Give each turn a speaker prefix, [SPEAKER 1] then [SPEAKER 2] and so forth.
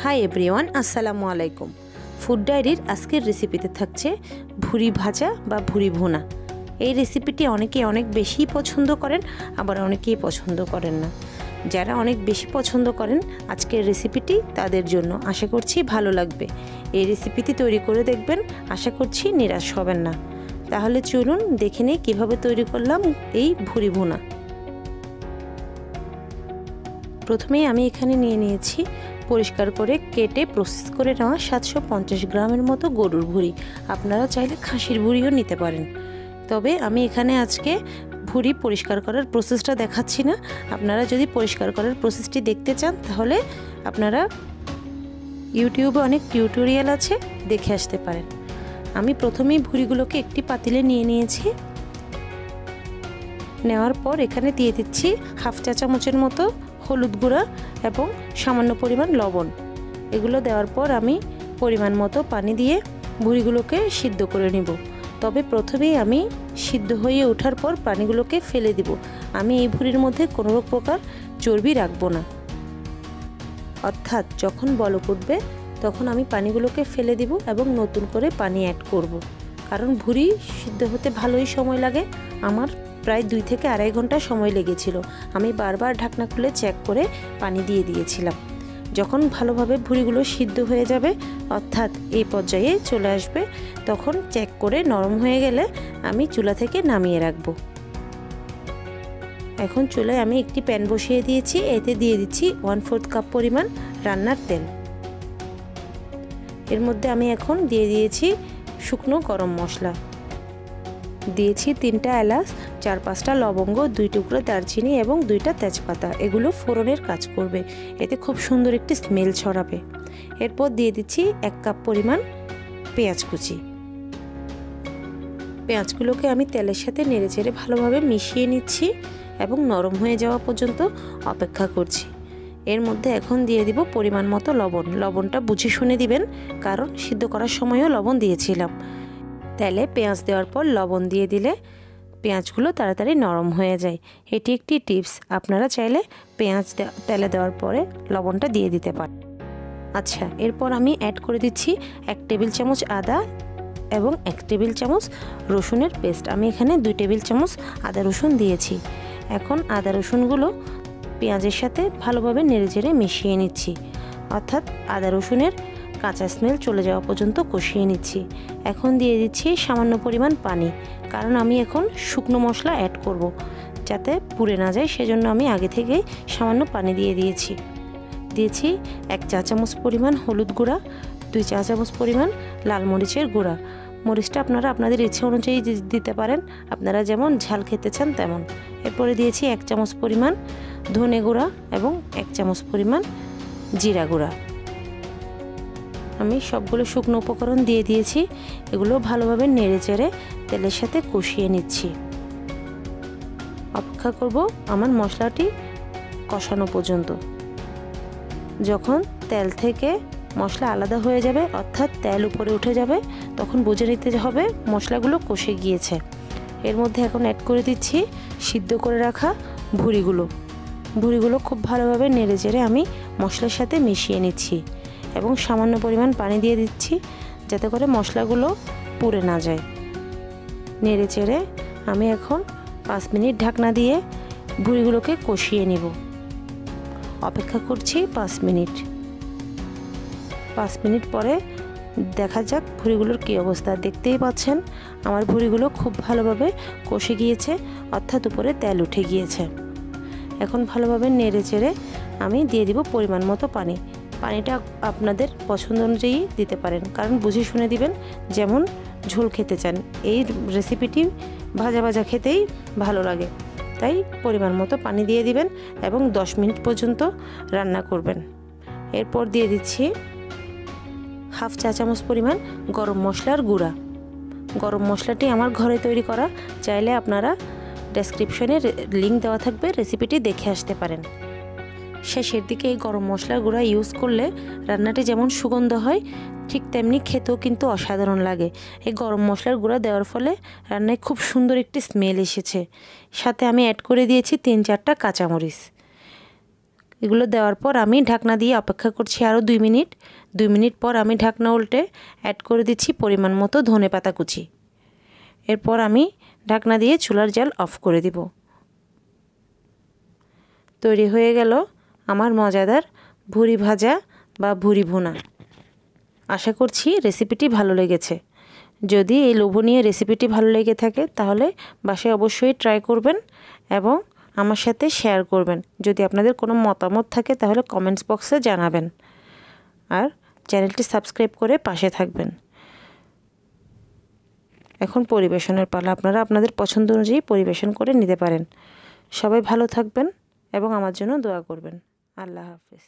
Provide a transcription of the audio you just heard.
[SPEAKER 1] Hi everyone, আসসালামু আলাইকুম। Food ডায়েরির আজকের রেসিপিতে থাকছে ভুরি ভাজা বা ভুরি ভুনা। এই রেসিপিটি অনেকে অনেক বেশি পছন্দ করেন, আবার অনেকেই পছন্দ করেন না। যারা অনেক বেশি পছন্দ করেন আজকের রেসিপিটি তাদের জন্য, আশা করছি ভালো লাগবে। এই রেসিপিটি তৈরি করে দেখবেন, আশা করছি নিরাশ হবেন না। তাহলে চলুন দেখে নিই কীভাবে তৈরি করলাম এই ভুরি ভুনা। প্রথমেই আমি এখানে নিয়ে নিয়েছি পরিষ্কার করে কেটে প্রসেস করে নেওয়া 750 গ্রামের মতো গরুর ভুঁড়ি। আপনারা চাইলে খাসির ভুঁড়িও নিতে পারেন, তবে আমি এখানে আজকে ভুঁড়ি পরিষ্কার করার প্রসেসটা দেখাচ্ছি না। আপনারা যদি পরিষ্কার করার প্রসেসটি দেখতে চান তাহলে আপনারা ইউটিউবে অনেক টিউটোরিয়াল আছে, দেখে আসতে পারেন। আমি প্রথমেই ভুঁড়িগুলোকে একটি পাতিলে নিয়ে নিয়েছি। নেওয়ার পর এখানে দিয়ে দিচ্ছি হাফ চা চামচের মতো হলুদ গুঁড়া এবং সামান্য পরিমাণ লবণ। এগুলো দেওয়ার পর আমি পরিমাণ মতো পানি দিয়ে ভুঁড়িগুলোকে সিদ্ধ করে নিব। তবে প্রথমেই আমি সিদ্ধ হয়ে ওঠার পর পানিগুলোকে ফেলে দিব। আমি এই ভুঁড়ির মধ্যে কোনো প্রকার চর্বি রাখবো না, অর্থাৎ যখন বলক উঠবে তখন আমি পানিগুলোকে ফেলে দিব এবং নতুন করে পানি অ্যাড করব। কারণ ভুঁড়ি সিদ্ধ হতে ভালোই সময় লাগে। আমার প্রায় 2 থেকে আড়াই ঘন্টা সময় লেগেছিল। আমি বারবার ঢাকনা খুলে চেক করে পানি দিয়ে দিয়েছিলাম। যখন ভালোভাবে ভুঁড়িগুলো সিদ্ধ হয়ে যাবে, অর্থাৎ এই পর্যায়ে চলে আসবে, তখন চেক করে নরম হয়ে গেলে আমি চুলা থেকে নামিয়ে রাখবো। এখন চুলায় আমি একটি প্যান বসিয়ে দিয়েছি। এতে দিয়ে দিচ্ছি 1/4 কাপ পরিমাণ রান্নার তেল। এর মধ্যে আমি এখন দিয়ে দিয়েছি শুকনো গরম মশলা, দিয়েছি 3টা এলাচ, 4-5টা লবঙ্গ, 2 টুকরো দারচিনি এবং 2টা তেজপাতা। এগুলো ফোড়নের কাজ করবে, এতে খুব সুন্দর একটি স্মেল ছড়াবে। এরপর দিয়ে দিচ্ছি 1 কাপ পরিমাণ পেঁয়াজ কুচি। পেঁয়াজগুলোকে আমি তেলের সাথে নেড়েচেড়ে ভালোভাবে মিশিয়ে নিচ্ছি এবং নরম হয়ে যাওয়া পর্যন্ত অপেক্ষা করছি। এর মধ্যে এখন দিয়ে দিব পরিমাণ মতো লবণ। লবণটা বুঝে শুনে দিবেন, কারণ সিদ্ধ করার সময়ও লবণ দিয়েছিলাম। তেলে পেঁয়াজ দেওয়ার পর লবণ দিয়ে দিলে পেঁয়াজগুলো তাড়াতাড়ি নরম হয়ে যায়। এটি একটি টিপস, আপনারা চাইলে পেঁয়াজ তেলে দেওয়ার পরে লবণটা দিয়ে দিতে পারেন। আচ্ছা, এরপর আমি অ্যাড করে দিচ্ছি 1 টেবিল চামচ আদা এবং 1 টেবিল চামচ রসুনের পেস্ট। আমি এখানে 2 টেবিল চামচ আদা রসুন দিয়েছি। এখন আদা রসুনগুলো পেঁয়াজের সাথে ভালোভাবে নেড়েচেড়ে মিশিয়ে নিচ্ছি, অর্থাৎ আদা রসুনের কাঁচা স্মেল চলে যাওয়া পর্যন্ত কষিয়ে নিচ্ছি। এখন দিয়ে দিচ্ছি সামান্য পরিমাণ পানি, কারণ আমি এখন শুকনো মশলা অ্যাড করব, যাতে পুড়ে না যায়, সেজন্য আমি আগে থেকেই সামান্য পানি দিয়ে দিয়েছি। দিয়েছি 1 চা চামচ পরিমাণ হলুদ গুঁড়া, 2 চা চামচ পরিমাণ লাল মরিচের গুঁড়া। মরিচটা আপনারা আপনাদের ইচ্ছে অনুযায়ী দিতে পারেন, আপনারা যেমন ঝাল খেতে চান তেমন। এরপরে দিয়েছি 1 চামচ পরিমাণ ধনে গুঁড়া এবং 1 চামচ পরিমাণ জিরা গুঁড়া। আমি সবগুলো শুকনো উপকরণ দিয়ে দিয়েছি। এগুলো ভালোভাবে নেড়েচেড়ে তেলের সাথে কষিয়ে নিচ্ছি। অপেক্ষা করব আমার মশলাটি কষানো পর্যন্ত। যখন তেল থেকে মশলা আলাদা হয়ে যাবে, অর্থাৎ তেল উপরে উঠে যাবে, তখন বুঝে নিতে হবে মশলাগুলো কষে গিয়েছে। এর মধ্যে এখন অ্যাড করে দিচ্ছি সিদ্ধ করে রাখা ভুঁড়িগুলো খুব ভালোভাবে নেড়েচেড়ে আমি মশলার সাথে মিশিয়ে নিচ্ছি এবং সামান্য পরিমাণ পানি দিয়ে দিচ্ছি, যাতে করে মশলাগুলো পুড়ে না যায়। নেড়েচেড়ে আমি এখন 5 মিনিট ঢাকনা দিয়ে ভুঁড়িগুলোকে কষিয়ে নিব। অপেক্ষা করছি 5 মিনিট। 5 মিনিট পরে দেখা যাক ভুঁড়িগুলোর কী অবস্থা। দেখতেই পাচ্ছেন আমার ভুঁড়িগুলো খুব ভালোভাবে কষে গিয়েছে, অর্থাৎ উপরে তেল উঠে গিয়েছে। এখন ভালোভাবে নেড়েচেড়ে আমি দিয়ে দিব পরিমাণ মতো পানি। পানিটা আপনাদের পছন্দ অনুযায়ী দিতে পারেন, কারণ বুঝে শুনে দিবেন যেমন ঝোল খেতে চান। এই রেসিপিটি ভাজা ভাজা খেতেই ভালো লাগে, তাই পরিমাণ মতো পানি দিয়ে দিবেন এবং 10 মিনিট পর্যন্ত রান্না করবেন। এরপর দিয়ে দিচ্ছি হাফ চা চামচ পরিমাণ গরম মশলার গুঁড়া। গরম মশলাটি আমার ঘরে তৈরি করা, চাইলে আপনারা ডেসক্রিপশনে লিঙ্ক দেওয়া থাকবে, রেসিপিটি দেখে আসতে পারেন। শেষের দিকে এই গরম মশলার গুঁড়া ইউজ করলে রান্নাটি যেমন সুগন্ধ হয় ঠিক তেমনি খেতেও কিন্তু অসাধারণ লাগে। এই গরম মশলার গুঁড়া দেওয়ার ফলে রান্নায় খুব সুন্দর একটি স্মেল এসেছে। সাথে আমি অ্যাড করে দিয়েছি 3-4টা কাঁচামরিচ। এগুলো দেওয়ার পর আমি ঢাকনা দিয়ে অপেক্ষা করছি আরও 2 মিনিট। 2 মিনিট পর আমি ঢাকনা উল্টে অ্যাড করে দিচ্ছি পরিমাণ মতো ধনেপাতা কুচি। এরপর আমি ঢাকনা দিয়ে চুলার জাল অফ করে দিব। তৈরি হয়ে গেল আমার মজাদার ভুঁড়ি ভাজা বা ভুঁড়ি ভুনা। আশা করছি রেসিপিটি ভালো লেগেছে। যদি এই লোভনীয় রেসিপিটি ভালো লেগে থাকে তাহলে বাসায় অবশ্যই ট্রাই করবেন এবং আমার সাথে শেয়ার করবেন। যদি আপনাদের কোনো মতামত থাকে তাহলে কমেন্টস বক্সে জানাবেন। আর চ্যানেলটি সাবস্ক্রাইব করে পাশে থাকবেন। এখন পরিবেশনের পালা। আপনারা আপনাদের পছন্দ অনুযায়ী পরিবেশন করে নিতে পারেন। সবাই ভালো থাকবেন এবং আমার জন্য দোয়া করবেন। আল্লাহ হাফেজ।